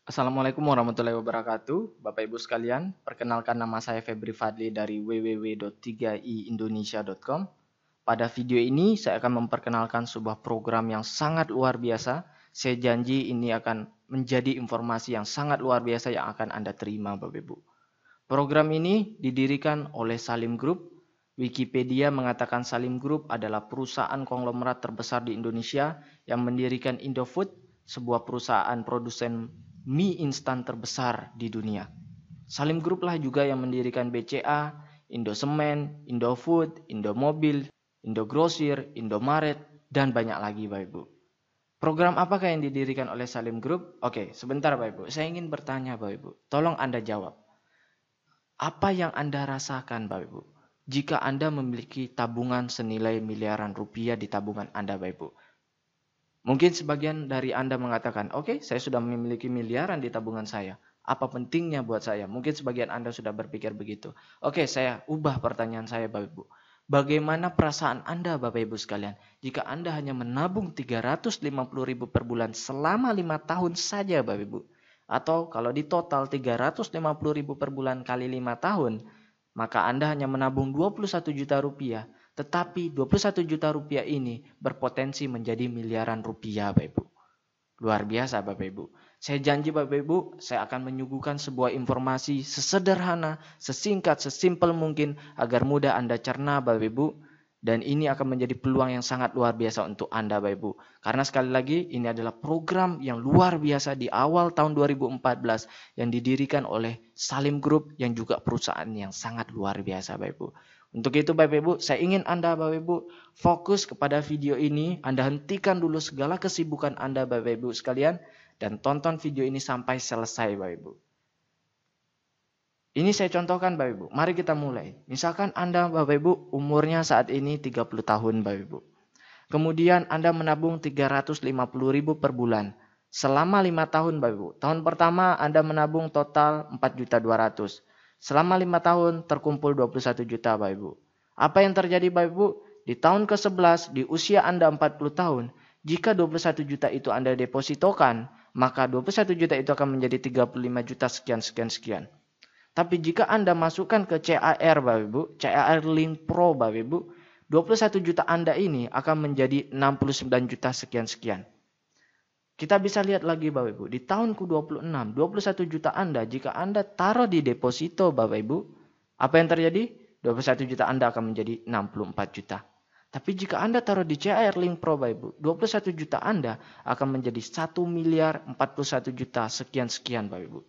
Assalamualaikum warahmatullahi wabarakatuh. Bapak Ibu sekalian, perkenalkan nama saya Febri Fadli dari www.3iindonesia.com. Pada video ini saya akan memperkenalkan sebuah program yang sangat luar biasa. Saya janji ini akan menjadi informasi yang sangat luar biasa yang akan Anda terima, Bapak Ibu. Program ini didirikan oleh Salim Group. Wikipedia mengatakan Salim Group adalah perusahaan konglomerat terbesar di Indonesia yang mendirikan Indofood, sebuah perusahaan produsen mie instan terbesar di dunia. Salim Group lah juga yang mendirikan BCA, Indosemen, Indofood, Indomobil, Indogrosir, Indomaret, dan banyak lagi Bapak Ibu. Program apakah yang didirikan oleh Salim Group? Oke, sebentar Bapak Ibu. Saya ingin bertanya Bapak Ibu. Tolong Anda jawab. Apa yang Anda rasakan Bapak Ibu? Jika Anda memiliki tabungan senilai miliaran rupiah di tabungan Anda Bapak Ibu. Mungkin sebagian dari Anda mengatakan, oke, saya sudah memiliki miliaran di tabungan saya. Apa pentingnya buat saya? Mungkin sebagian Anda sudah berpikir begitu. Oke, saya ubah pertanyaan saya Bapak Ibu. Bagaimana perasaan Anda Bapak Ibu sekalian jika Anda hanya menabung 350.000 per bulan selama 5 tahun saja Bapak Ibu? Atau kalau di total 350.000 per bulan kali 5 tahun, maka Anda hanya menabung 21 juta rupiah. Tetapi 21 juta rupiah ini berpotensi menjadi miliaran rupiah Bapak Ibu. Luar biasa Bapak Ibu. Saya janji Bapak Ibu, saya akan menyuguhkan sebuah informasi sesederhana, sesingkat, sesimpel mungkin agar mudah Anda cerna Bapak Ibu. Dan ini akan menjadi peluang yang sangat luar biasa untuk Anda Bapak Ibu. Karena sekali lagi ini adalah program yang luar biasa di awal tahun 2014 yang didirikan oleh Salim Group yang juga perusahaan yang sangat luar biasa Bapak Ibu. Untuk itu Bapak Ibu, saya ingin Anda Bapak Ibu fokus kepada video ini. Anda hentikan dulu segala kesibukan Anda Bapak Ibu sekalian dan tonton video ini sampai selesai Bapak Ibu. Ini saya contohkan Bapak Ibu. Mari kita mulai. Misalkan Anda Bapak Ibu umurnya saat ini 30 tahun Bapak Ibu. Kemudian Anda menabung 350.000 per bulan. Selama 5 tahun Bapak Ibu. Tahun pertama Anda menabung total 4.200.000. Selama 5 tahun terkumpul 21 juta Bapak Ibu. Apa yang terjadi Bapak Ibu? Di tahun ke-11 di usia Anda 40 tahun. Jika 21 juta itu Anda depositokan, maka 21 juta itu akan menjadi 35 juta sekian. Tapi jika Anda masukkan ke CAR Bapak Ibu, CAR Link Pro Bapak Ibu, 21 juta Anda ini akan menjadi 69 juta sekian. Kita bisa lihat lagi Bapak Ibu, di tahun ke-26, 21 juta Anda jika Anda taruh di deposito Bapak Ibu, apa yang terjadi? 21 juta Anda akan menjadi 64 juta. Tapi jika Anda taruh di CAR Link Pro Bapak Ibu, 21 juta Anda akan menjadi 1 miliar 41 juta sekian Bapak Ibu.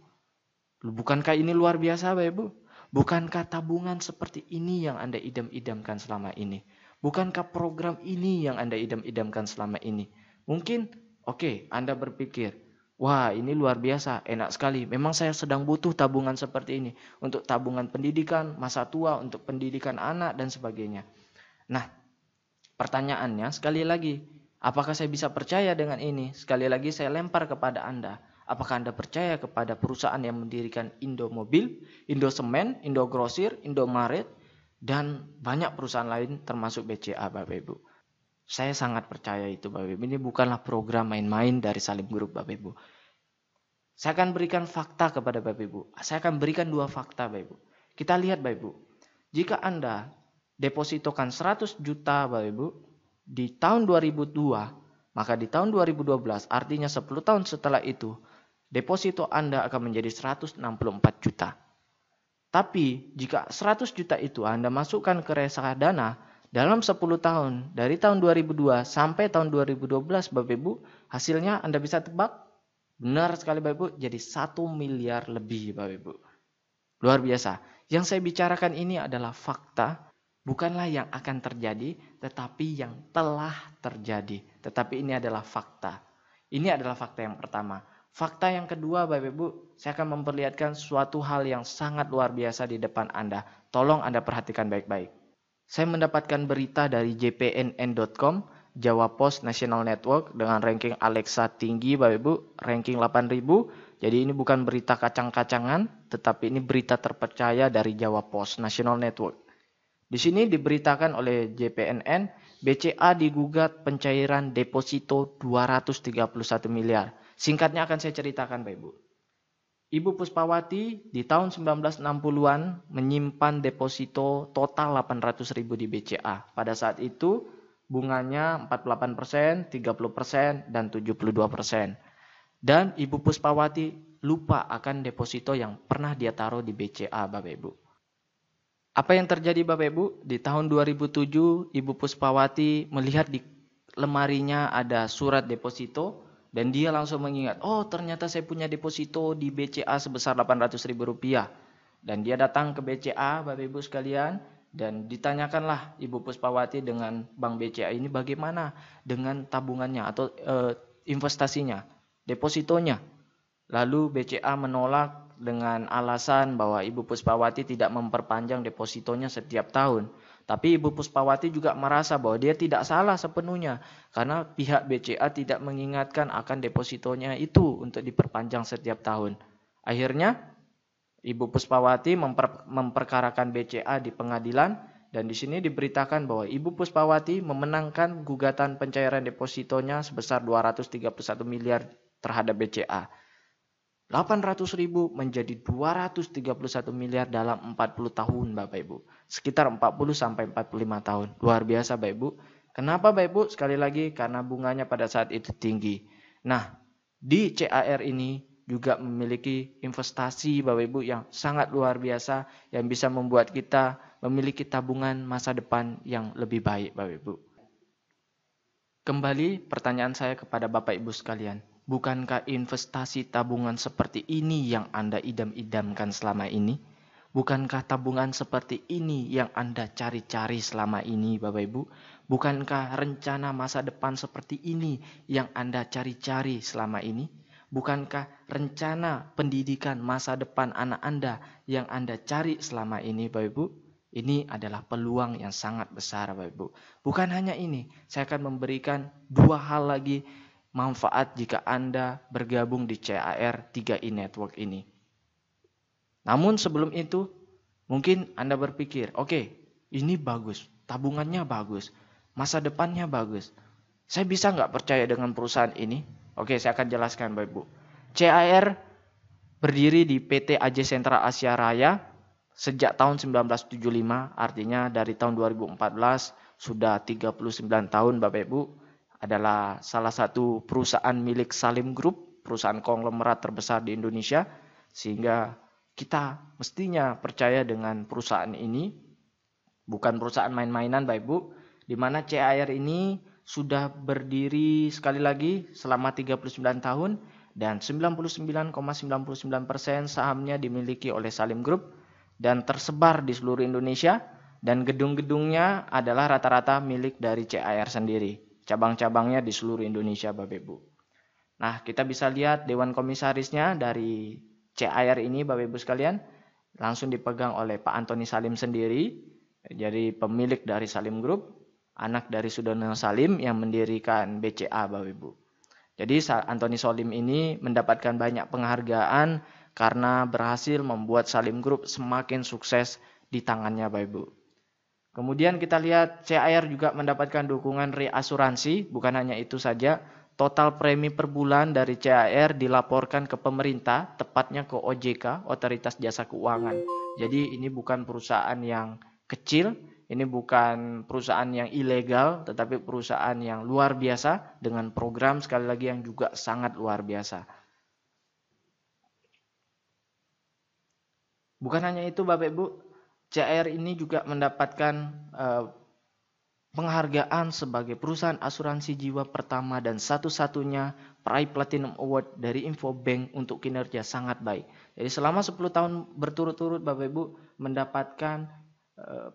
Bukankah ini luar biasa Bapak Ibu? Bukankah tabungan seperti ini yang Anda idam-idamkan selama ini? Bukankah program ini yang Anda idam-idamkan selama ini? Mungkin, oke, Anda berpikir, wah ini luar biasa, enak sekali. Memang saya sedang butuh tabungan seperti ini. Untuk tabungan pendidikan, masa tua, untuk pendidikan anak, dan sebagainya. Nah, pertanyaannya sekali lagi, apakah saya bisa percaya dengan ini? Sekali lagi saya lempar kepada Anda. Apakah Anda percaya kepada perusahaan yang mendirikan Indomobil, Indosemen, Indogrosir, Indomaret, dan banyak perusahaan lain termasuk BCA Bapak Ibu? Saya sangat percaya itu Bapak Ibu. Ini bukanlah program main-main dari Salim Group Bapak Ibu. Saya akan berikan fakta kepada Bapak Ibu. Saya akan berikan 2 fakta Bapak Ibu. Kita lihat Bapak Ibu. Jika Anda depositokan 100 juta Bapak Ibu di tahun 2002, maka di tahun 2012 artinya 10 tahun setelah itu deposito Anda akan menjadi 164 juta. Tapi jika 100 juta itu Anda masukkan ke reksadana dalam 10 tahun dari tahun 2002 sampai tahun 2012 Bapak Ibu, hasilnya Anda bisa tebak? Benar sekali Bapak Ibu, jadi 1 miliar lebih Bapak Ibu. Luar biasa. Yang saya bicarakan ini adalah fakta, bukanlah yang akan terjadi, tetapi yang telah terjadi. Tetapi ini adalah fakta. Ini adalah fakta yang pertama. Fakta yang kedua Bapak Ibu, saya akan memperlihatkan suatu hal yang sangat luar biasa di depan Anda. Tolong Anda perhatikan baik-baik. Saya mendapatkan berita dari jpnn.com, Jawa Post National Network dengan ranking Alexa tinggi Bapak Ibu, ranking 8000. Jadi ini bukan berita kacang-kacangan, tetapi ini berita terpercaya dari Jawa Post National Network. Di sini diberitakan oleh JPNN, BCA digugat pencairan deposito 231 miliar. Singkatnya akan saya ceritakan Bapak Ibu. Ibu Puspawati di tahun 1960-an menyimpan deposito total 800.000 di BCA. Pada saat itu bunganya 48%, 30%, dan 72%. Dan Ibu Puspawati lupa akan deposito yang pernah dia taruh di BCA, Bapak Ibu. Apa yang terjadi Bapak Ibu? Di tahun 2007 Ibu Puspawati melihat di lemarinya ada surat deposito. Dan dia langsung mengingat, oh ternyata saya punya deposito di BCA sebesar 800.000 rupiah. Dan dia datang ke BCA, Bapak Ibu sekalian, dan ditanyakanlah Ibu Puspawati dengan Bank BCA ini bagaimana dengan tabungannya atau investasinya, depositonya. Lalu BCA menolak dengan alasan bahwa Ibu Puspawati tidak memperpanjang depositonya setiap tahun. Tapi Ibu Puspawati juga merasa bahwa dia tidak salah sepenuhnya karena pihak BCA tidak mengingatkan akan depositonya itu untuk diperpanjang setiap tahun. Akhirnya Ibu Puspawati memperkarakan BCA di pengadilan dan di sini diberitakan bahwa Ibu Puspawati memenangkan gugatan pencairan depositonya sebesar 231 miliar terhadap BCA. 800.000 menjadi 231 miliar dalam 40 tahun Bapak Ibu. Sekitar 40 sampai 45 tahun. Luar biasa Bapak Ibu. Kenapa Bapak Ibu? Sekali lagi karena bunganya pada saat itu tinggi. Nah, di CAR ini juga memiliki investasi Bapak Ibu yang sangat luar biasa yang bisa membuat kita memiliki tabungan masa depan yang lebih baik Bapak Ibu. Kembali pertanyaan saya kepada Bapak Ibu sekalian. Bukankah investasi tabungan seperti ini yang Anda idam-idamkan selama ini? Bukankah tabungan seperti ini yang Anda cari-cari selama ini, Bapak Ibu? Bukankah rencana masa depan seperti ini yang Anda cari-cari selama ini? Bukankah rencana pendidikan masa depan anak Anda yang Anda cari selama ini, Bapak Ibu? Ini adalah peluang yang sangat besar, Bapak Ibu. Bukan hanya ini, saya akan memberikan dua hal lagi manfaat jika Anda bergabung di CAR 3i Network ini. Namun sebelum itu, mungkin Anda berpikir, oke, ini bagus, tabungannya bagus, masa depannya bagus. Saya bisa nggak percaya dengan perusahaan ini? Oke, saya akan jelaskan Bapak Ibu. CAR berdiri di PT AJ Sentra Asia Raya sejak tahun 1975, artinya dari tahun 2014 sudah 39 tahun Bapak Ibu. Adalah salah satu perusahaan milik Salim Group, perusahaan konglomerat terbesar di Indonesia, sehingga kita mestinya percaya dengan perusahaan ini, bukan perusahaan main-mainan Bapak Ibu, di mana CAR ini sudah berdiri sekali lagi selama 39 tahun dan 99,99% sahamnya dimiliki oleh Salim Group dan tersebar di seluruh Indonesia dan gedung-gedungnya adalah rata-rata milik dari CAR sendiri. Cabang-cabangnya di seluruh Indonesia Bapak Ibu. Nah, kita bisa lihat Dewan Komisarisnya dari CAR ini Bapak Ibu sekalian. Langsung dipegang oleh Pak Antoni Salim sendiri. Jadi pemilik dari Salim Group. Anak dari Sudono Salim yang mendirikan BCA Bapak Ibu. Jadi Antoni Salim ini mendapatkan banyak penghargaan karena berhasil membuat Salim Group semakin sukses di tangannya Bapak Ibu. Kemudian kita lihat CAR juga mendapatkan dukungan reasuransi, bukan hanya itu saja, total premi per bulan dari CAR dilaporkan ke pemerintah, tepatnya ke OJK, Otoritas Jasa Keuangan. Jadi ini bukan perusahaan yang kecil, ini bukan perusahaan yang ilegal, tetapi perusahaan yang luar biasa dengan program sekali lagi yang juga sangat luar biasa. Bukan hanya itu Bapak Ibu, CAR ini juga mendapatkan penghargaan sebagai perusahaan asuransi jiwa pertama dan satu-satunya peraih Platinum Award dari Infobank untuk kinerja sangat baik. Jadi selama 10 tahun berturut-turut Bapak Ibu mendapatkan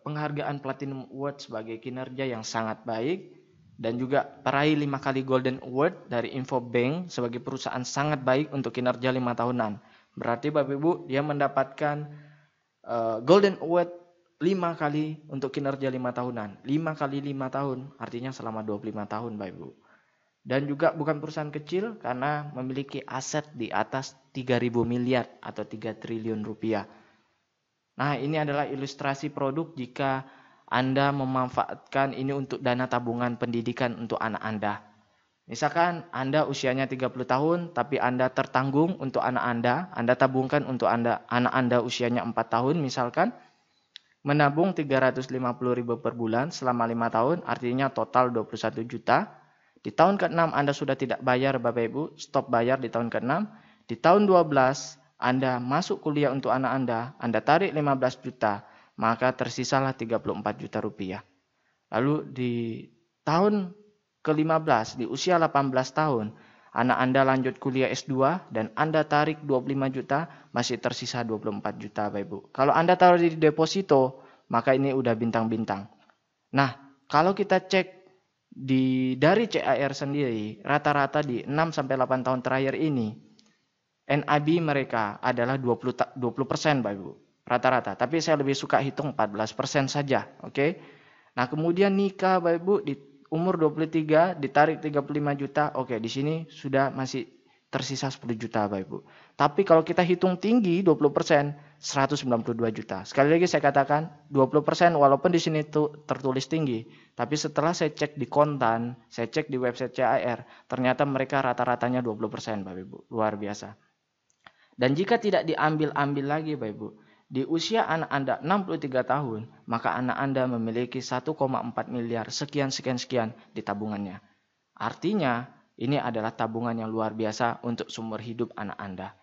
penghargaan Platinum Award sebagai kinerja yang sangat baik dan juga peraih 5 kali Golden Award dari Infobank sebagai perusahaan sangat baik untuk kinerja 5 tahunan. Berarti Bapak Ibu dia mendapatkan Golden Award 5 kali untuk kinerja 5 tahunan. 5 kali 5 tahun artinya selama 25 tahun Bapak Ibu. Dan juga bukan perusahaan kecil karena memiliki aset di atas 3.000 miliar atau 3 triliun rupiah. Nah ini adalah ilustrasi produk jika Anda memanfaatkan ini untuk dana tabungan pendidikan untuk anak Anda. Misalkan Anda usianya 30 tahun, tapi Anda tertanggung untuk anak Anda tabungkan untuk anak Anda usianya 4 tahun misalkan, menabung 350.000 per bulan selama 5 tahun, artinya total 21 juta. Di tahun ke-6 Anda sudah tidak bayar Bapak Ibu, stop bayar di tahun ke-6. Di tahun 12 Anda masuk kuliah untuk anak Anda tarik 15 juta, maka tersisalah 34 juta rupiah. Lalu di tahun ke-15, di usia 18 tahun, anak Anda lanjut kuliah S2 dan Anda tarik 25 juta, masih tersisa 24 juta Bapak Ibu. Kalau Anda taruh di deposito, maka ini udah bintang-bintang. Nah, kalau kita cek dari CAR sendiri, rata-rata di 6-8 tahun terakhir ini, NIB mereka adalah 20% Bapak Ibu. Rata-rata, tapi saya lebih suka hitung 14% saja, oke? Nah, kemudian nikah Bapak Ibu di umur 23 ditarik 35 juta. Oke, di sini sudah masih tersisa 10 juta Bapak Ibu. Tapi kalau kita hitung tinggi 20%, 192 juta. Sekali lagi saya katakan 20% walaupun di sini tertulis tinggi, tapi setelah saya cek di kontan, saya cek di website CAR, ternyata mereka rata-ratanya 20% Bapak Ibu. Luar biasa. Dan jika tidak diambil-ambil lagi Bapak Ibu, di usia anak Anda 63 tahun, maka anak Anda memiliki 1,4 miliar sekian di tabungannya. Artinya, ini adalah tabungan yang luar biasa untuk seumur hidup anak Anda.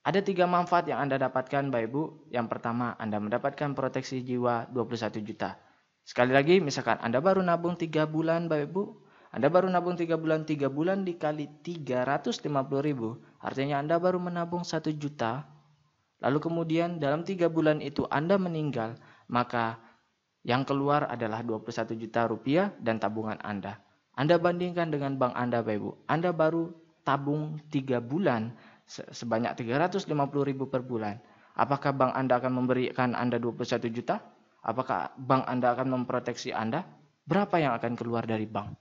Ada 3 manfaat yang Anda dapatkan Bapak Ibu. Yang pertama, Anda mendapatkan proteksi jiwa 21 juta. Sekali lagi, misalkan Anda baru nabung 3 bulan Bapak Ibu, Anda baru nabung 3 bulan dikali 350.000, artinya Anda baru menabung 1 juta. Lalu kemudian dalam 3 bulan itu Anda meninggal, maka yang keluar adalah 21 juta rupiah dan tabungan Anda. Anda bandingkan dengan bank Anda Bapak Ibu. Anda baru tabung 3 bulan sebanyak 350.000 per bulan. Apakah bank Anda akan memberikan Anda 21 juta? Apakah bank Anda akan memproteksi Anda? Berapa yang akan keluar dari bank?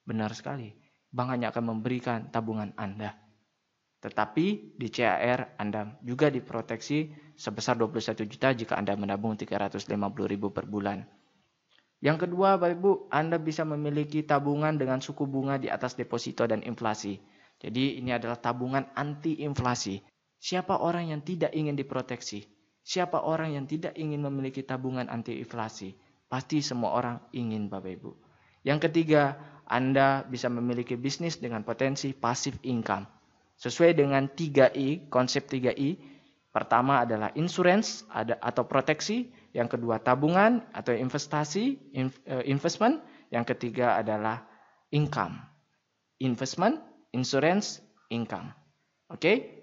Benar sekali. Bank hanya akan memberikan tabungan Anda. Tetapi di CAR Anda juga diproteksi sebesar 21 juta jika Anda menabung 350.000 per bulan. Yang kedua, Bapak Ibu, Anda bisa memiliki tabungan dengan suku bunga di atas deposito dan inflasi. Jadi ini adalah tabungan anti inflasi. Siapa orang yang tidak ingin diproteksi? Siapa orang yang tidak ingin memiliki tabungan anti inflasi? Pasti semua orang ingin Bapak Ibu. Yang ketiga, Anda bisa memiliki bisnis dengan potensi passive income. Sesuai dengan 3I, konsep 3I, pertama adalah insurance atau proteksi, yang kedua tabungan atau investasi, investment, yang ketiga adalah income. Investment, insurance, income. Oke?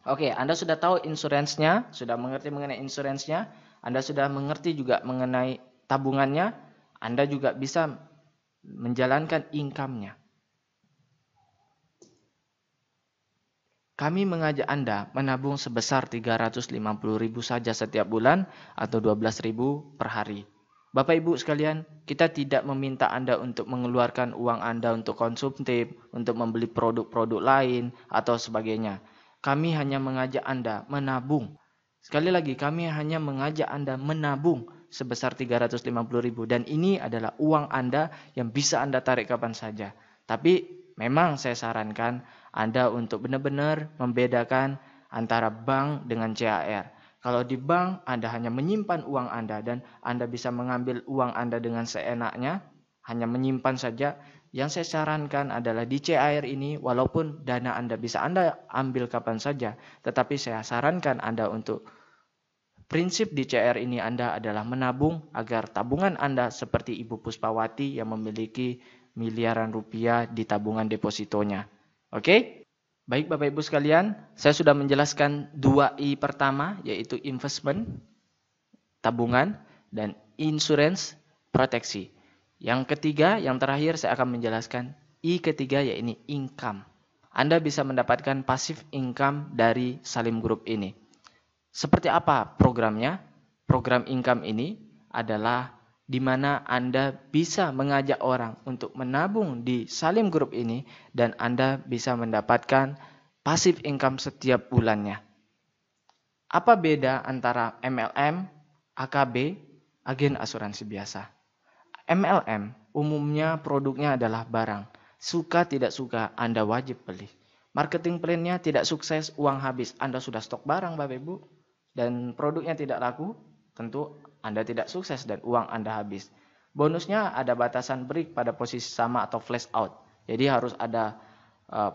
Oke, Anda sudah tahu insurance-nya, sudah mengerti mengenai insurance-nya, Anda sudah mengerti juga mengenai tabungannya, Anda juga bisa menjalankan income-nya. Kami mengajak Anda menabung sebesar 350.000 saja setiap bulan atau 12.000 per hari. Bapak Ibu sekalian, kita tidak meminta Anda untuk mengeluarkan uang Anda untuk konsumtif, untuk membeli produk-produk lain atau sebagainya. Kami hanya mengajak Anda menabung. Sekali lagi, kami hanya mengajak Anda menabung sebesar 350.000 dan ini adalah uang Anda yang bisa Anda tarik kapan saja. Tapi memang saya sarankan Anda untuk benar-benar membedakan antara bank dengan CAR. Kalau di bank Anda hanya menyimpan uang Anda dan Anda bisa mengambil uang Anda dengan seenaknya, hanya menyimpan saja. Yang saya sarankan adalah di CAR ini walaupun dana Anda bisa Anda ambil kapan saja, tetapi saya sarankan Anda untuk prinsip di CAR ini Anda adalah menabung agar tabungan Anda seperti Ibu Puspawati yang memiliki miliaran rupiah di tabungan depositonya. Oke? Baik Bapak Ibu sekalian, saya sudah menjelaskan 2I pertama yaitu investment, tabungan, dan insurance, proteksi. Yang ketiga, yang terakhir saya akan menjelaskan I ketiga yaitu income. Anda bisa mendapatkan passive income dari Salim Group ini. Seperti apa programnya? Program income ini adalah di mana Anda bisa mengajak orang untuk menabung di Salim Group ini dan Anda bisa mendapatkan passive income setiap bulannya. Apa beda antara MLM, AKB, agen asuransi biasa? MLM umumnya produknya adalah barang. Suka tidak suka, Anda wajib beli. Marketing plan-nya tidak sukses, uang habis. Anda sudah stok barang Bapak Ibu dan produknya tidak laku, tentu Anda tidak sukses dan uang Anda habis. Bonusnya ada batasan break pada posisi sama atau flash out. Jadi harus ada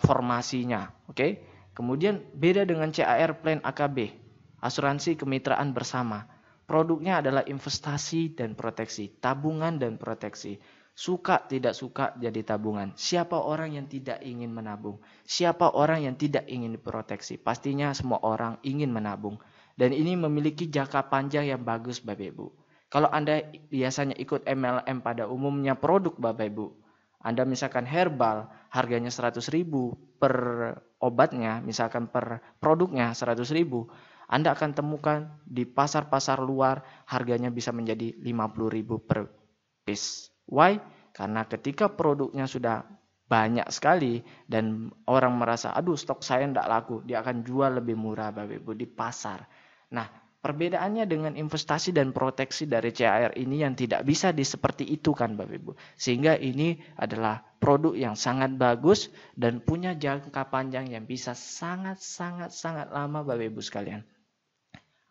formasinya, oke? Kemudian beda dengan CAR plan AKB, asuransi kemitraan bersama. Produknya adalah investasi dan proteksi, tabungan dan proteksi. Suka tidak suka jadi tabungan. Siapa orang yang tidak ingin menabung? Siapa orang yang tidak ingin diproteksi? Pastinya semua orang ingin menabung. Dan ini memiliki jangka panjang yang bagus Bapak Ibu. Kalau Anda biasanya ikut MLM pada umumnya produk Bapak Ibu, Anda misalkan herbal, harganya 100.000 per obatnya, misalkan per produknya 100.000, Anda akan temukan di pasar-pasar luar harganya bisa menjadi 50.000 per piece. Why? Karena ketika produknya sudah banyak sekali dan orang merasa, aduh stok saya tidak laku, dia akan jual lebih murah Bapak Ibu di pasar. Nah, perbedaannya dengan investasi dan proteksi dari CAR ini yang tidak bisa seperti itu kan Bapak Ibu. Sehingga ini adalah produk yang sangat bagus dan punya jangka panjang yang bisa sangat lama Bapak Ibu sekalian.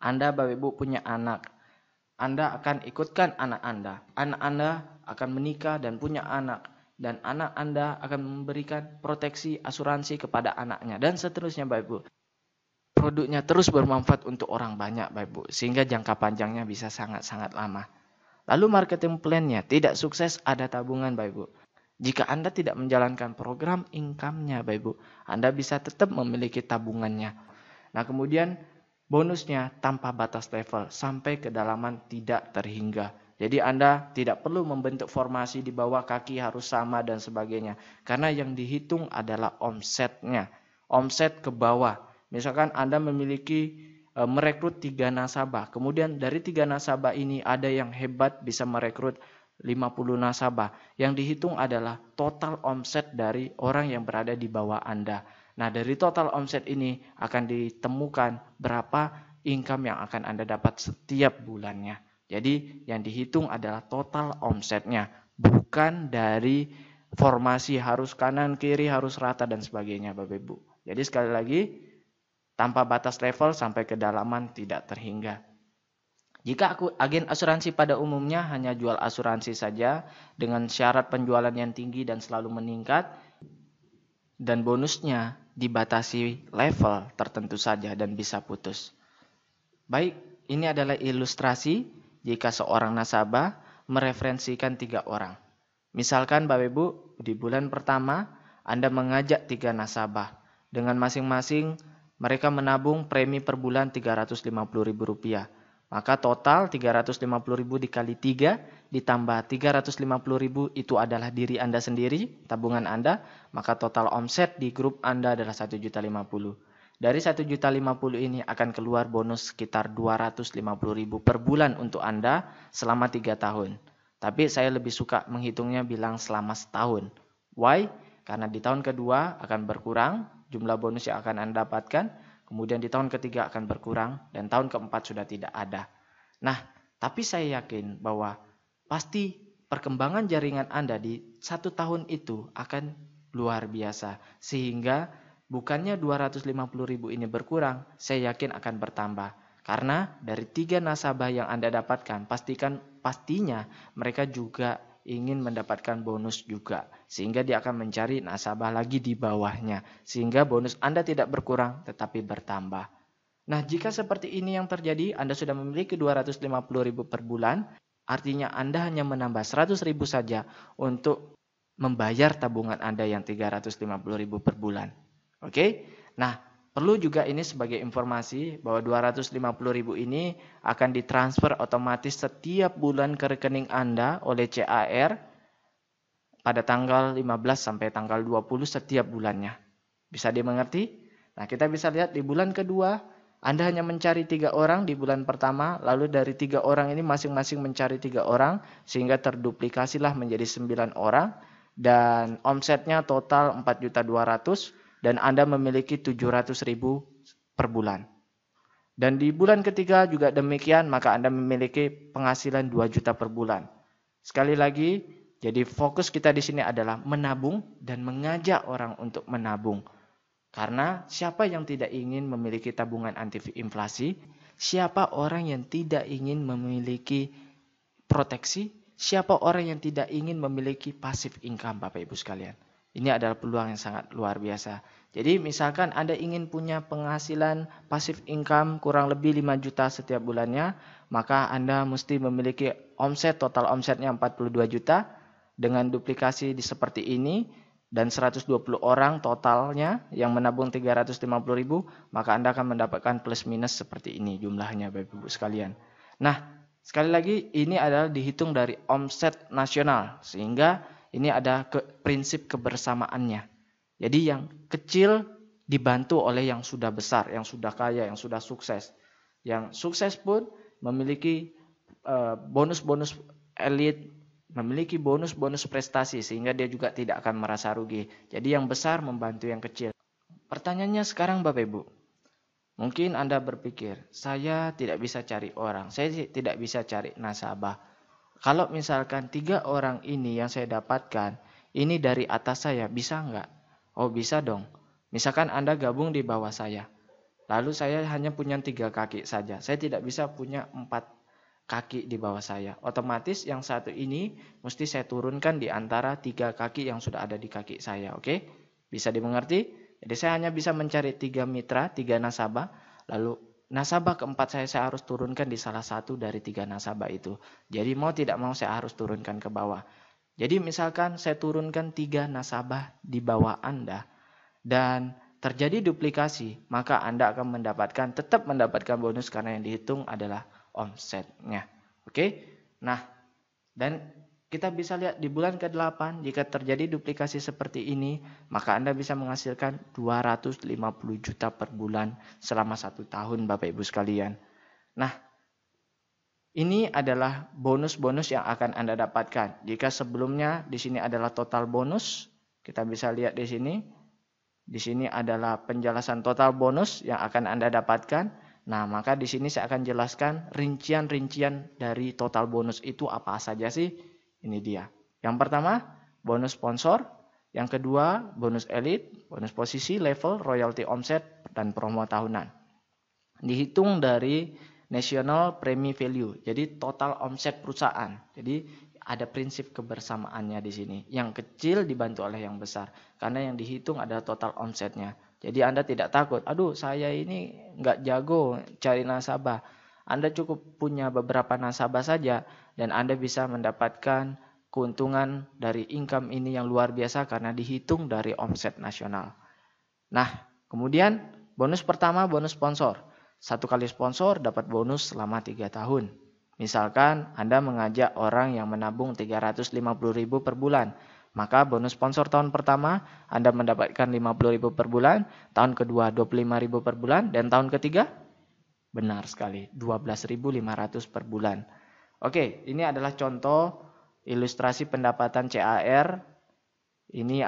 Anda Bapak Ibu punya anak, Anda akan ikutkan anak Anda akan menikah dan punya anak, dan anak Anda akan memberikan proteksi asuransi kepada anaknya, dan seterusnya Bapak Ibu. Produknya terus bermanfaat untuk orang banyak Bapak Ibu, sehingga jangka panjangnya bisa sangat lama. Lalu marketing plan-nya tidak sukses, ada tabungan Bapak Ibu. Jika Anda tidak menjalankan program income-nya Bapak Ibu, Anda bisa tetap memiliki tabungannya. Nah kemudian bonusnya tanpa batas level, sampai kedalaman tidak terhingga. Jadi Anda tidak perlu membentuk formasi di bawah kaki harus sama dan sebagainya. Karena yang dihitung adalah omsetnya. Omset ke bawah. Misalkan Anda memiliki merekrut 3 nasabah. Kemudian dari 3 nasabah ini ada yang hebat bisa merekrut 50 nasabah. Yang dihitung adalah total omset dari orang yang berada di bawah Anda. Nah dari total omset ini akan ditemukan berapa income yang akan Anda dapat setiap bulannya. Jadi yang dihitung adalah total omsetnya, bukan dari formasi harus kanan, kiri, harus rata dan sebagainya Bapak Ibu. Jadi sekali lagi, tanpa batas level sampai kedalaman tidak terhingga. Jika agen asuransi pada umumnya hanya jual asuransi saja dengan syarat penjualan yang tinggi dan selalu meningkat, dan bonusnya dibatasi level tertentu saja dan bisa putus. Baik, ini adalah ilustrasi jika seorang nasabah mereferensikan 3 orang. Misalkan Bapak Ibu, di bulan pertama Anda mengajak 3 nasabah. Dengan masing-masing mereka menabung premi per bulan Rp350.000. Maka total Rp350.000 dikali 3 ditambah Rp350.000 itu adalah diri Anda sendiri, tabungan Anda. Maka total omset di grup Anda adalah Rp1.050.000. Dari Rp1.050.000 ini akan keluar bonus sekitar Rp250.000 per bulan untuk Anda selama 3 tahun. Tapi saya lebih suka menghitungnya bilang selama setahun. Why? Karena di tahun kedua akan berkurang jumlah bonus yang akan Anda dapatkan. Kemudian di tahun ketiga akan berkurang dan tahun keempat sudah tidak ada. Nah, tapi saya yakin bahwa pasti perkembangan jaringan Anda di 1 tahun itu akan luar biasa. Sehingga bukannya Rp250.000 ini berkurang, saya yakin akan bertambah. Karena dari 3 nasabah yang Anda dapatkan, pastinya mereka juga ingin mendapatkan bonus juga. Sehingga dia akan mencari nasabah lagi di bawahnya. Sehingga bonus Anda tidak berkurang, tetapi bertambah. Nah, jika seperti ini yang terjadi, Anda sudah memiliki Rp250.000 per bulan, artinya Anda hanya menambah Rp100.000 saja untuk membayar tabungan Anda yang Rp350.000 per bulan. Oke, nah perlu juga ini sebagai informasi bahwa Rp250.000 ini akan ditransfer otomatis setiap bulan ke rekening Anda oleh CAR pada tanggal 15 sampai tanggal 20 setiap bulannya. Bisa dimengerti? Nah kita bisa lihat di bulan kedua Anda hanya mencari 3 orang di bulan pertama, lalu dari 3 orang ini masing-masing mencari 3 orang sehingga terduplikasilah menjadi 9 orang dan omsetnya total 4.200.000. Dan Anda memiliki 700.000 per bulan. Dan di bulan ketiga juga demikian, maka Anda memiliki penghasilan 2 juta per bulan. Sekali lagi, Jadi fokus kita di sini adalah menabung dan mengajak orang untuk menabung. Karena siapa yang tidak ingin memiliki tabungan anti inflasi? Siapa orang yang tidak ingin memiliki proteksi? Siapa orang yang tidak ingin memiliki passive income, Bapak Ibu sekalian? Ini adalah peluang yang sangat luar biasa. Jadi misalkan Anda ingin punya penghasilan passive income kurang lebih 5 juta setiap bulannya, maka Anda mesti memiliki total omsetnya 42 juta dengan duplikasi seperti ini dan 120 orang totalnya yang menabung 350.000, maka Anda akan mendapatkan plus minus seperti ini jumlahnya Bapak Ibu sekalian. Nah, sekali lagi ini adalah dihitung dari omset nasional sehingga ini ada prinsip kebersamaannya. Jadi yang kecil dibantu oleh yang sudah besar, yang sudah kaya, yang sudah sukses. Yang sukses pun memiliki bonus-bonus elit, memiliki bonus-bonus prestasi sehingga dia juga tidak akan merasa rugi. Jadi yang besar membantu yang kecil. Pertanyaannya sekarang Bapak Ibu. Mungkin Anda berpikir, saya tidak bisa cari orang, saya tidak bisa cari nasabah. Kalau misalkan 3 orang ini yang saya dapatkan, ini dari atas saya, bisa nggak? Oh bisa dong. Misalkan Anda gabung di bawah saya. Lalu saya hanya punya 3 kaki saja. Saya tidak bisa punya 4 kaki di bawah saya. Otomatis yang satu ini mesti saya turunkan di antara 3 kaki yang sudah ada di kaki saya. Oke? Bisa dimengerti? Jadi saya hanya bisa mencari 3 mitra, 3 nasabah. Lalu nasabah keempat saya harus turunkan di salah satu dari 3 nasabah itu. Jadi mau tidak mau saya harus turunkan ke bawah. Jadi misalkan saya turunkan 3 nasabah di bawah Anda dan terjadi duplikasi, maka Anda akan tetap mendapatkan bonus karena yang dihitung adalah omsetnya. Oke? Nah, dan kita bisa lihat di bulan ke-8 jika terjadi duplikasi seperti ini, maka Anda bisa menghasilkan 250 juta per bulan selama 1 tahun Bapak Ibu sekalian. Nah, ini adalah bonus-bonus yang akan Anda dapatkan. Jika sebelumnya di sini adalah total bonus, kita bisa lihat di sini. Di sini adalah penjelasan total bonus yang akan Anda dapatkan. Nah, maka di sini saya akan jelaskan rincian-rincian dari total bonus itu apa saja sih. Ini dia. Yang pertama, bonus sponsor. Yang kedua, bonus elite, bonus posisi, level, royalty omset, dan promo tahunan. Dihitung dari national premi value. Jadi total omset perusahaan. Jadi ada prinsip kebersamaannya di sini. Yang kecil dibantu oleh yang besar. Karena yang dihitung adalah total omsetnya. Jadi Anda tidak takut, aduh saya ini nggak jago cari nasabah. Anda cukup punya beberapa nasabah saja dan Anda bisa mendapatkan keuntungan dari income ini yang luar biasa karena dihitung dari omset nasional. Nah, kemudian bonus pertama bonus sponsor. 1 kali sponsor dapat bonus selama 3 tahun. Misalkan Anda mengajak orang yang menabung 350.000 per bulan. Maka bonus sponsor tahun pertama Anda mendapatkan 50.000 per bulan, tahun kedua 25.000 per bulan, dan tahun ketiga benar sekali 12.500 per bulan. Oke, ini adalah contoh ilustrasi pendapatan CAR. Ini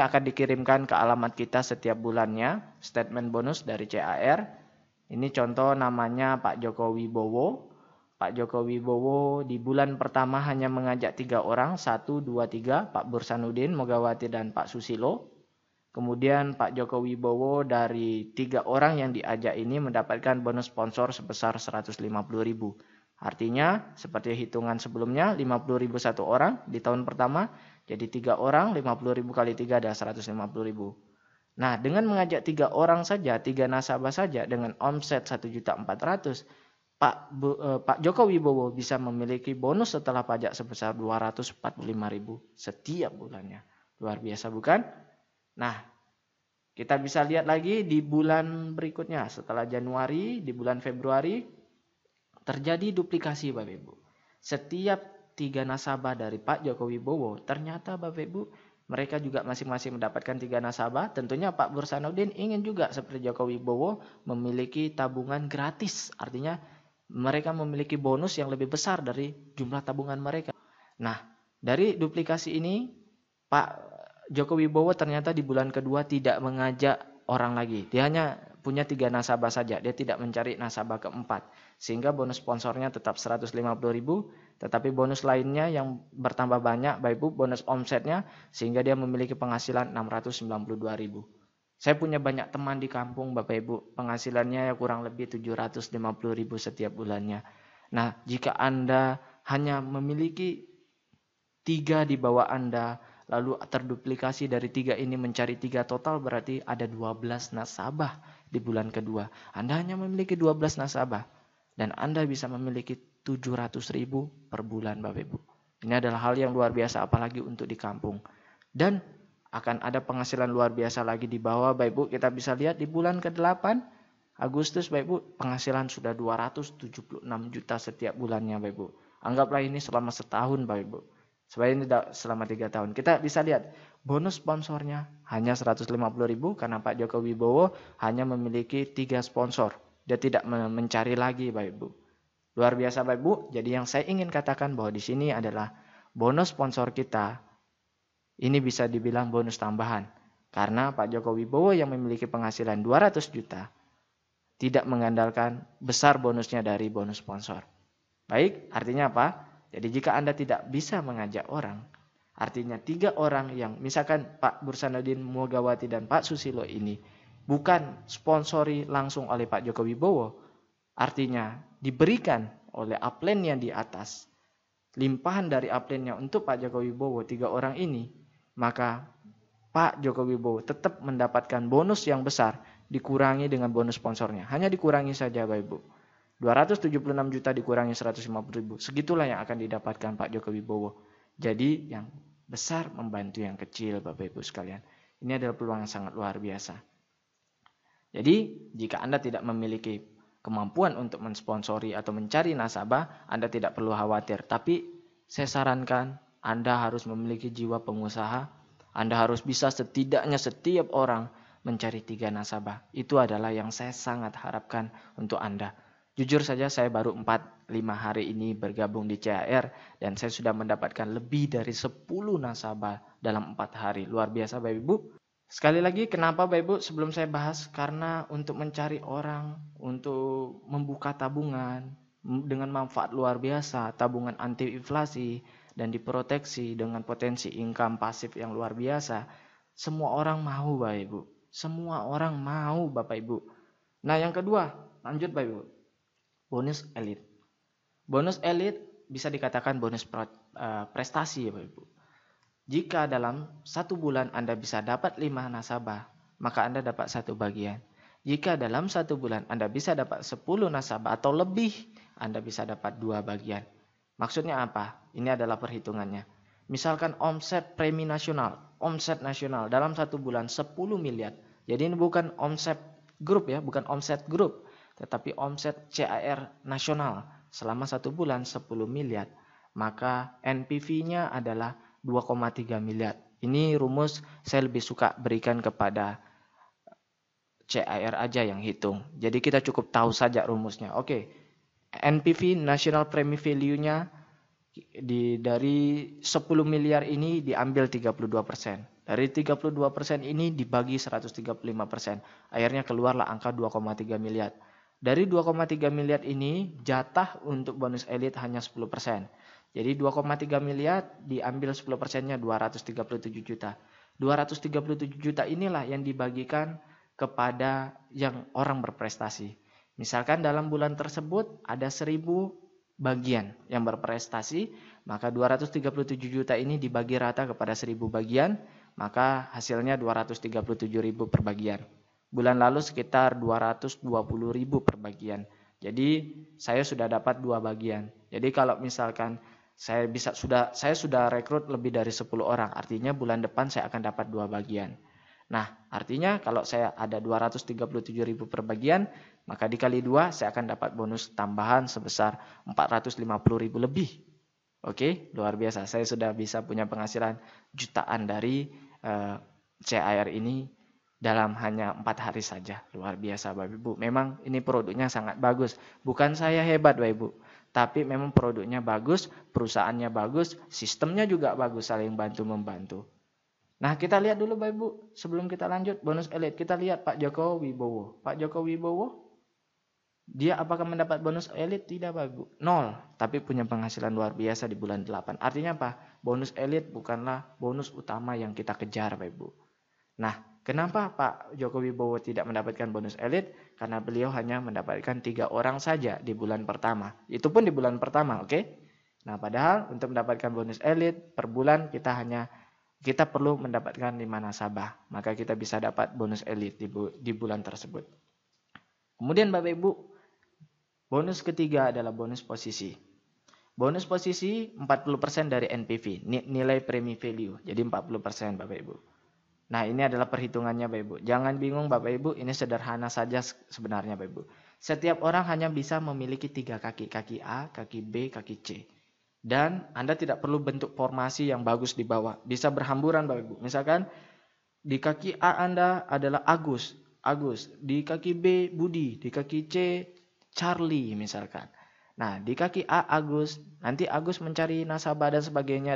akan dikirimkan ke alamat kita setiap bulannya, statement bonus dari CAR. Ini contoh namanya Pak Joko Wibowo. Pak Joko Wibowo di bulan pertama hanya mengajak 3 orang, 1, 2, 3, Pak Bursanuddin, Mogawati, dan Pak Susilo. Kemudian Pak Joko Wibowo dari 3 orang yang diajak ini mendapatkan bonus sponsor sebesar 150.000. Artinya seperti hitungan sebelumnya, 50.000 1 orang di tahun pertama, jadi 3 orang, 50.000 kali 3 adalah 150.000. Nah, dengan mengajak 3 orang saja, 3 nasabah saja dengan omset 1.400.000, Pak Joko Wibowo bisa memiliki bonus setelah pajak sebesar 245.000 setiap bulannya. Luar biasa bukan? Nah, kita bisa lihat lagi di bulan berikutnya. Setelah Januari, di bulan Februari, terjadi duplikasi Bapak Ibu. Setiap 3 nasabah dari Pak Joko Wibowo, ternyata Bapak Ibu, mereka juga masing-masing mendapatkan 3 nasabah. Tentunya Pak Bursanuddin ingin juga seperti Joko Wibowo memiliki tabungan gratis. Artinya mereka memiliki bonus yang lebih besar dari jumlah tabungan mereka. Nah, dari duplikasi ini, Pak Joko Wibowo ternyata di bulan kedua tidak mengajak orang lagi. Dia hanya punya 3 nasabah saja, dia tidak mencari nasabah keempat. Sehingga bonus sponsornya tetap 150.000, tetapi bonus lainnya yang bertambah banyak, Bapak Ibu, bonus omsetnya, sehingga dia memiliki penghasilan 692.000. Saya punya banyak teman di kampung, Bapak Ibu, penghasilannya ya kurang lebih 750.000 setiap bulannya. Nah, jika Anda hanya memiliki 3 di bawah Anda, lalu terduplikasi dari 3 ini mencari 3 total, berarti ada 12 nasabah di bulan kedua. Anda hanya memiliki 12 nasabah dan Anda bisa memiliki 700.000 per bulan, Bapak Ibu. Ini adalah hal yang luar biasa, apalagi untuk di kampung. Dan akan ada penghasilan luar biasa lagi di bawah, Bapak Ibu. Kita bisa lihat di bulan ke-8 Agustus, Bapak Ibu, penghasilan sudah 276 juta setiap bulannya, Bapak Ibu. Anggaplah ini selama setahun, Bapak Ibu. Supaya ini selama 3 tahun. Kita bisa lihat bonus sponsornya hanya 150.000 karena Pak Joko Wibowo hanya memiliki 3 sponsor. Dia tidak mencari lagi, Bapak Ibu. Luar biasa, Bapak Ibu. Jadi yang saya ingin katakan bahwa di sini adalah bonus sponsor kita ini bisa dibilang bonus tambahan. Karena Pak Joko Wibowo yang memiliki penghasilan 200 juta tidak mengandalkan besar bonusnya dari bonus sponsor. Baik, artinya apa? Jadi jika Anda tidak bisa mengajak orang, artinya 3 orang yang misalkan Pak Bursanuddin Mogawati dan Pak Susilo ini bukan sponsori langsung oleh Pak Joko Wibowo, artinya diberikan oleh upline yang di atas, limpahan dari upline-nya untuk Pak Joko Wibowo 3 orang ini, maka Pak Joko Wibowo tetap mendapatkan bonus yang besar dikurangi dengan bonus sponsornya. Hanya dikurangi saja, Bapak Ibu. 276 juta dikurangi 150.000. Segitulah yang akan didapatkan Pak Joko Wibowo. Jadi yang besar membantu yang kecil, Bapak Ibu sekalian. Ini adalah peluang yang sangat luar biasa. Jadi jika Anda tidak memiliki kemampuan untuk mensponsori atau mencari nasabah, Anda tidak perlu khawatir. Tapi saya sarankan Anda harus memiliki jiwa pengusaha. Anda harus bisa setidaknya setiap orang mencari 3 nasabah. Itu adalah yang saya sangat harapkan untuk Anda. Jujur saja saya baru 4-5 hari ini bergabung di CAR dan saya sudah mendapatkan lebih dari 10 nasabah dalam 4 hari. Luar biasa, Bapak Ibu. Sekali lagi, kenapa Bapak Ibu sebelum saya bahas? Karena untuk mencari orang, untuk membuka tabungan dengan manfaat luar biasa, tabungan anti inflasi dan diproteksi dengan potensi income pasif yang luar biasa. Semua orang mau, Bapak Ibu. Semua orang mau, Bapak Ibu. Nah, yang kedua, lanjut Bapak Ibu. Bonus elit. Bonus elit bisa dikatakan bonus prestasi ya Bapak Ibu. Jika dalam 1 bulan Anda bisa dapat 5 nasabah, maka Anda dapat 1 bagian. Jika dalam 1 bulan Anda bisa dapat 10 nasabah atau lebih, Anda bisa dapat 2 bagian. Maksudnya apa? Ini adalah perhitungannya. Misalkan omset premi nasional, omset nasional dalam 1 bulan 10 miliar. Jadi ini bukan omset grup ya, bukan omset grup. Tetapi omset CAR nasional selama 1 bulan 10 miliar, maka NPV-nya adalah 2,3 miliar. Ini rumus saya lebih suka berikan kepada CAR aja yang hitung. Jadi kita cukup tahu saja rumusnya. Oke, NPV National Premi Value-nya dari 10 miliar ini diambil 32%. Dari 32% ini dibagi 135%. Akhirnya keluarlah angka 2,3 miliar. Dari 2,3 miliar ini jatah untuk bonus elit hanya 10%. Jadi 2,3 miliar diambil 10%-nya 237 juta. 237 juta inilah yang dibagikan kepada yang orang berprestasi. Misalkan dalam bulan tersebut ada 1.000 bagian yang berprestasi, maka 237 juta ini dibagi rata kepada 1.000 bagian, maka hasilnya 237.000 per bagian. Bulan lalu sekitar 220.000 per bagian. Jadi saya sudah dapat 2 bagian. Jadi kalau misalkan saya sudah rekrut lebih dari 10 orang, artinya bulan depan saya akan dapat 2 bagian. Nah, artinya kalau saya ada 237.000 per bagian, maka dikali 2 saya akan dapat bonus tambahan sebesar 450.000 lebih. Oke, luar biasa. Saya sudah bisa punya penghasilan jutaan dari CAR ini dalam hanya 4 hari saja. Luar biasa Bapak Ibu. Memang ini produknya sangat bagus. Bukan saya hebat Bapak Ibu, tapi memang produknya bagus, perusahaannya bagus, sistemnya juga bagus, saling bantu-membantu. Nah, kita lihat dulu Bapak Ibu, sebelum kita lanjut bonus elit, kita lihat Pak Joko Wibowo. Pak Joko Wibowo, dia apakah mendapat bonus elit? Tidak Bapak Ibu, 0. Tapi punya penghasilan luar biasa di bulan 8. Artinya apa? Bonus elit bukanlah bonus utama yang kita kejar Bapak Ibu. Nah, kenapa Pak Joko Wibowo tidak mendapatkan bonus elit? Karena beliau hanya mendapatkan 3 orang saja di bulan pertama. Itu pun di bulan pertama, oke? Nah, padahal untuk mendapatkan bonus elit per bulan kita perlu mendapatkan 5 nasabah. Maka kita bisa dapat bonus elit di bulan tersebut. Kemudian Bapak Ibu, bonus ketiga adalah bonus posisi. Bonus posisi 40% dari NPV, nilai premi value. Jadi 40% Bapak Ibu. Nah, ini adalah perhitungannya Bapak Ibu. Jangan bingung Bapak Ibu, ini sederhana saja sebenarnya Bapak Ibu. Setiap orang hanya bisa memiliki 3 kaki, kaki A, kaki B, kaki C. Dan Anda tidak perlu bentuk formasi yang bagus di bawah. Bisa berhamburan Bapak Ibu. Misalkan di kaki A Anda adalah Agus. Di kaki B Budi. Di kaki C Charlie misalkan. Nah, di kaki A Agus. Nanti Agus mencari nasabah dan sebagainya.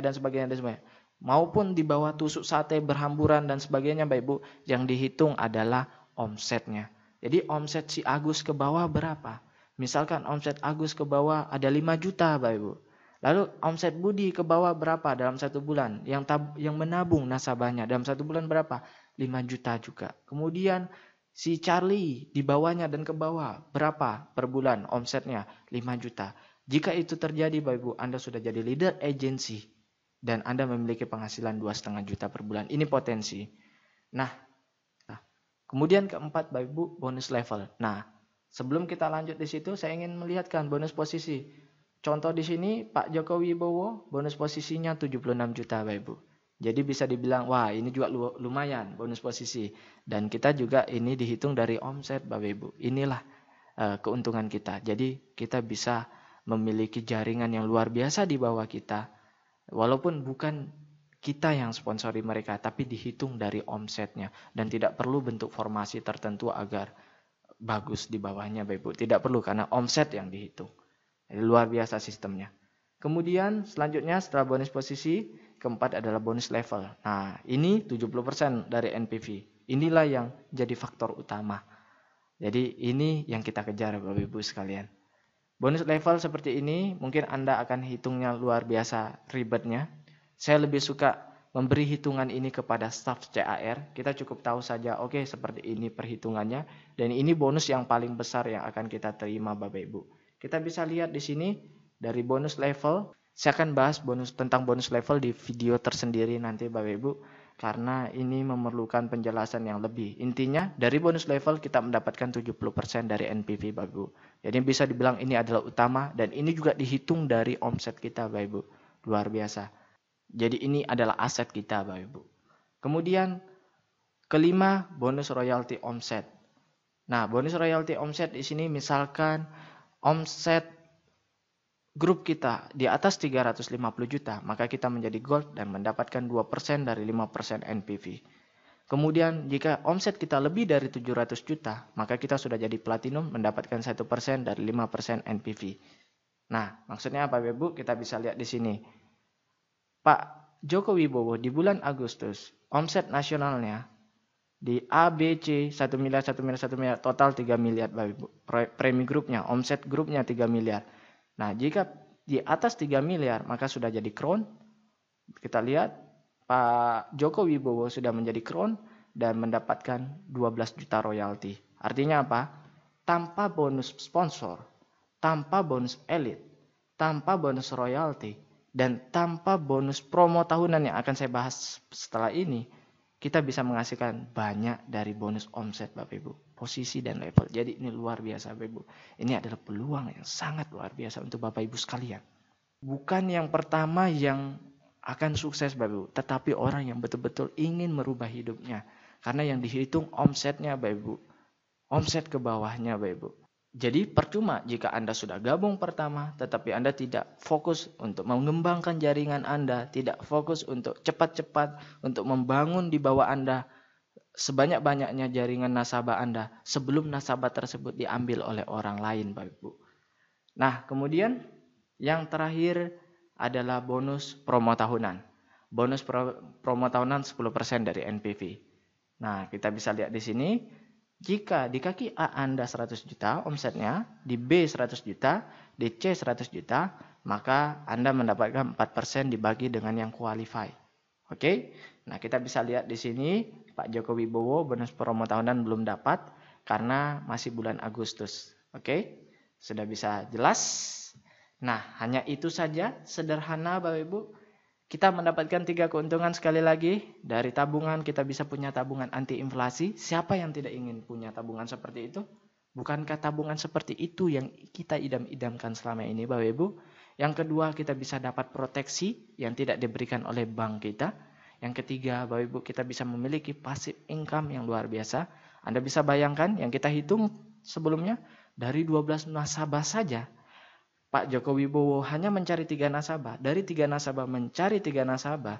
Maupun di bawah tusuk sate berhamburan dan sebagainya Bapak Ibu. Yang dihitung adalah omsetnya. Jadi omset si Agus ke bawah berapa? Misalkan omset Agus ke bawah ada 5 juta Bapak Ibu. Lalu omset Budi ke bawah berapa dalam 1 bulan? Yang menabung nasabahnya dalam 1 bulan berapa? 5 juta juga. Kemudian si Charlie di bawahnya dan ke bawah berapa per bulan omsetnya? 5 juta. Jika itu terjadi Bapak Ibu, Anda sudah jadi leader agency dan Anda memiliki penghasilan 2,5 juta per bulan. Ini potensi. Nah, kemudian keempat Bapak Ibu, bonus level. Nah, sebelum kita lanjut di situ, saya ingin melihatkan bonus posisi. Contoh di sini Pak Joko Wibowo bonus posisinya 76 juta Bapak Ibu. Jadi bisa dibilang wah ini juga lumayan bonus posisi. Dan kita juga ini dihitung dari omset Bapak Ibu. Inilah keuntungan kita. Jadi kita bisa memiliki jaringan yang luar biasa di bawah kita. Walaupun bukan kita yang sponsori mereka, tapi dihitung dari omsetnya. Dan tidak perlu bentuk formasi tertentu agar bagus di bawahnya Bapak Ibu. Tidak perlu karena omset yang dihitung. Jadi, luar biasa sistemnya. Kemudian selanjutnya setelah bonus posisi, keempat adalah bonus level. Nah, ini 70% dari NPV. Inilah yang jadi faktor utama. Jadi ini yang kita kejar Bapak Ibu sekalian. Bonus level seperti ini mungkin Anda akan hitungnya luar biasa ribetnya. Saya lebih suka memberi hitungan ini kepada staf CAR. Kita cukup tahu saja, oke, seperti ini perhitungannya. Dan ini bonus yang paling besar yang akan kita terima Bapak Ibu. Kita bisa lihat di sini dari bonus level. Saya akan bahas tentang bonus level di video tersendiri nanti Bapak Ibu. Karena ini memerlukan penjelasan yang lebih. Intinya dari bonus level kita mendapatkan 70% dari NPV Bapak Ibu. Jadi bisa dibilang ini adalah utama dan ini juga dihitung dari omset kita Bapak Ibu. Luar biasa. Jadi ini adalah aset kita Bapak Ibu. Kemudian kelima bonus royalti omset. Nah, bonus royalti omset di sini misalkan omset grup kita di atas 350 juta, maka kita menjadi gold dan mendapatkan 2% dari 5% NPV. Kemudian jika omset kita lebih dari 700 juta, maka kita sudah jadi platinum mendapatkan 1% dari 5% NPV. Nah, maksudnya apa Bapak Ibu? Kita bisa lihat di sini. Pak Joko Wibowo di bulan Agustus, omset nasionalnya di A, B, C, 1 miliar, total 3 miliar Bapak Ibu. Premi grupnya, omset grupnya 3 miliar. Nah, jika di atas 3 miliar, maka sudah jadi crown. Kita lihat, Pak Joko Wibowo sudah menjadi crown dan mendapatkan 12 juta royalti. Artinya apa? Tanpa bonus sponsor, tanpa bonus elit, tanpa bonus royalti, dan tanpa bonus promo tahunan yang akan saya bahas setelah ini, kita bisa menghasilkan banyak dari bonus omset Bapak Ibu. Posisi dan level. Jadi ini luar biasa Bapak Ibu. Ini adalah peluang yang sangat luar biasa untuk Bapak Ibu sekalian. Bukan yang pertama yang akan sukses Bapak Ibu. Tetapi orang yang betul-betul ingin merubah hidupnya. Karena yang dihitung omsetnya Bapak Ibu. Omset ke bawahnya Bapak Ibu. Jadi percuma jika Anda sudah gabung pertama, tetapi Anda tidak fokus untuk mengembangkan jaringan Anda, tidak fokus untuk cepat-cepat, untuk membangun di bawah Anda sebanyak-banyaknya jaringan nasabah Anda, sebelum nasabah tersebut diambil oleh orang lain, Bapak Ibu. Nah, kemudian yang terakhir adalah bonus promo tahunan. bonus promo tahunan 10% dari NPV. Nah, kita bisa lihat di sini, jika di kaki A Anda 100 juta omsetnya, di B 100 juta, di C 100 juta, maka Anda mendapatkan 4% dibagi dengan yang qualify. Oke? Nah, kita bisa lihat di sini, Pak Joko Wibowo bonus promo tahunan belum dapat karena masih bulan Agustus. Oke? Sudah bisa jelas? Nah, hanya itu saja, sederhana Bapak Ibu. Kita mendapatkan 3 keuntungan sekali lagi. Dari tabungan kita bisa punya tabungan anti inflasi. Siapa yang tidak ingin punya tabungan seperti itu? Bukankah tabungan seperti itu yang kita idam-idamkan selama ini Bapak Ibu? Yang kedua, kita bisa dapat proteksi yang tidak diberikan oleh bank kita. Yang ketiga, Bapak Ibu, kita bisa memiliki passive income yang luar biasa. Anda bisa bayangkan yang kita hitung sebelumnya, dari 12 nasabah saja, Pak Joko Wibowo hanya mencari 3 nasabah. Dari 3 nasabah mencari 3 nasabah.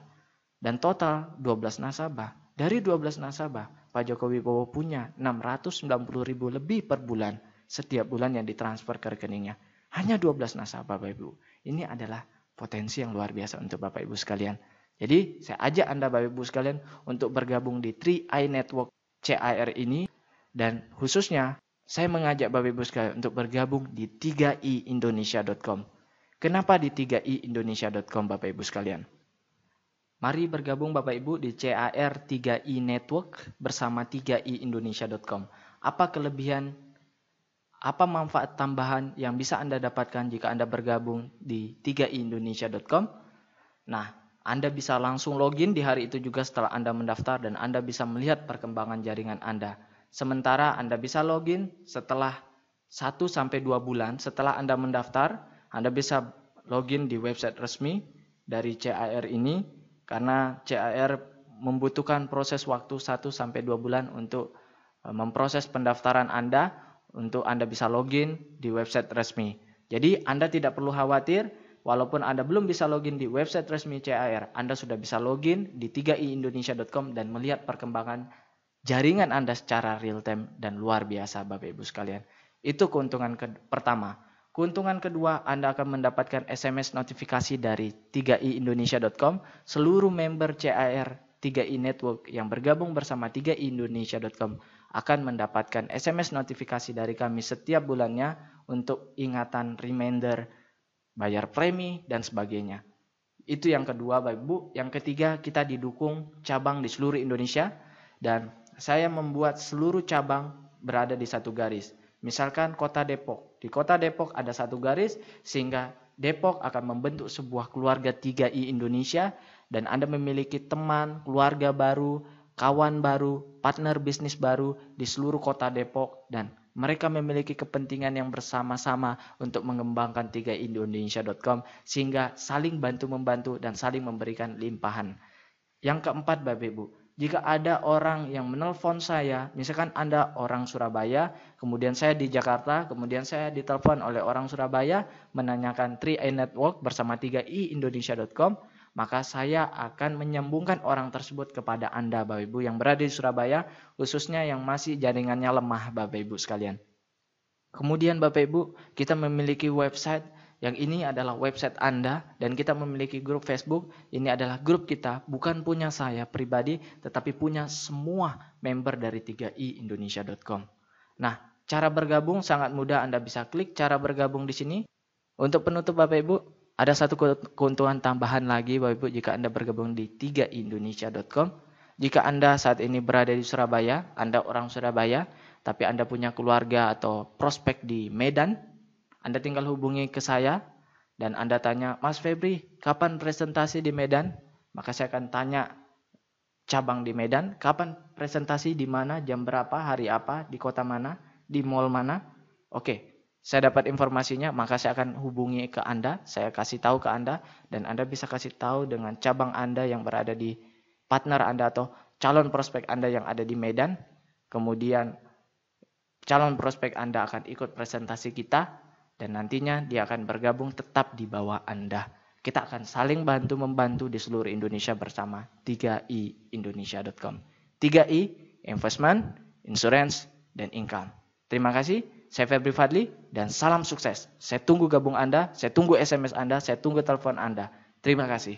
Dan total 12 nasabah. Dari 12 nasabah, Pak Joko Wibowo punya 690.000 lebih per bulan. Setiap bulan yang ditransfer ke rekeningnya. Hanya 12 nasabah Bapak Ibu. Ini adalah potensi yang luar biasa untuk Bapak Ibu sekalian. Jadi saya ajak Anda Bapak Ibu sekalian untuk bergabung di 3i Network CAR ini. Dan khususnya saya mengajak Bapak Ibu sekalian untuk bergabung di 3iindonesia.com. Kenapa di 3iindonesia.com Bapak Ibu sekalian? Mari bergabung Bapak Ibu di CAR 3i Network bersama 3iindonesia.com. Apa kelebihan, apa manfaat tambahan yang bisa Anda dapatkan jika Anda bergabung di 3iindonesia.com? Nah, Anda bisa langsung login di hari itu juga setelah Anda mendaftar dan Anda bisa melihat perkembangan jaringan Anda. Sementara Anda bisa login setelah 1-2 bulan setelah Anda mendaftar, Anda bisa login di website resmi dari CAR ini karena CAR membutuhkan proses waktu 1-2 bulan untuk memproses pendaftaran Anda untuk Anda bisa login di website resmi. Jadi Anda tidak perlu khawatir, walaupun Anda belum bisa login di website resmi CAR, Anda sudah bisa login di 3iindonesia.com dan melihat perkembangan jaringan Anda secara real time dan luar biasa Bapak Ibu sekalian. Itu keuntungan pertama. Keuntungan kedua, Anda akan mendapatkan SMS notifikasi dari 3iindonesia.com. Seluruh member CAR 3i Network yang bergabung bersama 3iindonesia.com akan mendapatkan SMS notifikasi dari kami setiap bulannya untuk ingatan, reminder, bayar premi, dan sebagainya. Itu yang kedua Bapak Ibu. Yang ketiga, kita didukung cabang di seluruh Indonesia dan saya membuat seluruh cabang berada di satu garis. Misalkan kota Depok. Di kota Depok ada satu garis sehingga Depok akan membentuk sebuah keluarga 3i Indonesia dan Anda memiliki teman, keluarga baru, kawan baru, partner bisnis baru di seluruh kota Depok dan mereka memiliki kepentingan yang bersama-sama untuk mengembangkan 3iindonesia.com sehingga saling bantu-membantu dan saling memberikan limpahan. Yang keempat Bapak Ibu, jika ada orang yang menelpon saya, misalkan Anda orang Surabaya, kemudian saya di Jakarta, kemudian saya ditelepon oleh orang Surabaya menanyakan 3i Network bersama 3iindonesia.com, maka saya akan menyambungkan orang tersebut kepada Anda Bapak Ibu yang berada di Surabaya, khususnya yang masih jaringannya lemah Bapak Ibu sekalian. Kemudian Bapak Ibu, kita memiliki website yang ini adalah website Anda dan kita memiliki grup Facebook. Ini adalah grup kita, bukan punya saya pribadi, tetapi punya semua member dari 3iindonesia.com. Nah, cara bergabung sangat mudah. Anda bisa klik cara bergabung di sini. Untuk penutup Bapak Ibu, ada satu keuntungan tambahan lagi Bapak Ibu jika Anda bergabung di 3iindonesia.com. Jika Anda saat ini berada di Surabaya, Anda orang Surabaya, tapi Anda punya keluarga atau prospek di Medan, Anda tinggal hubungi ke saya dan Anda tanya, Mas Febri, kapan presentasi di Medan? Maka saya akan tanya cabang di Medan, kapan presentasi di mana, jam berapa, hari apa, di kota mana, di mall mana. Oke, saya dapat informasinya, maka saya akan hubungi ke Anda, saya kasih tahu ke Anda dan Anda bisa kasih tahu dengan cabang Anda yang berada di partner Anda atau calon prospek Anda yang ada di Medan. Kemudian calon prospek Anda akan ikut presentasi kita. Dan nantinya dia akan bergabung tetap di bawah Anda. Kita akan saling bantu-membantu di seluruh Indonesia bersama 3iindonesia.com. 3i, investment, insurance, dan income. Terima kasih, saya Febri Fadli, dan salam sukses. Saya tunggu gabung Anda, saya tunggu SMS Anda, saya tunggu telepon Anda. Terima kasih.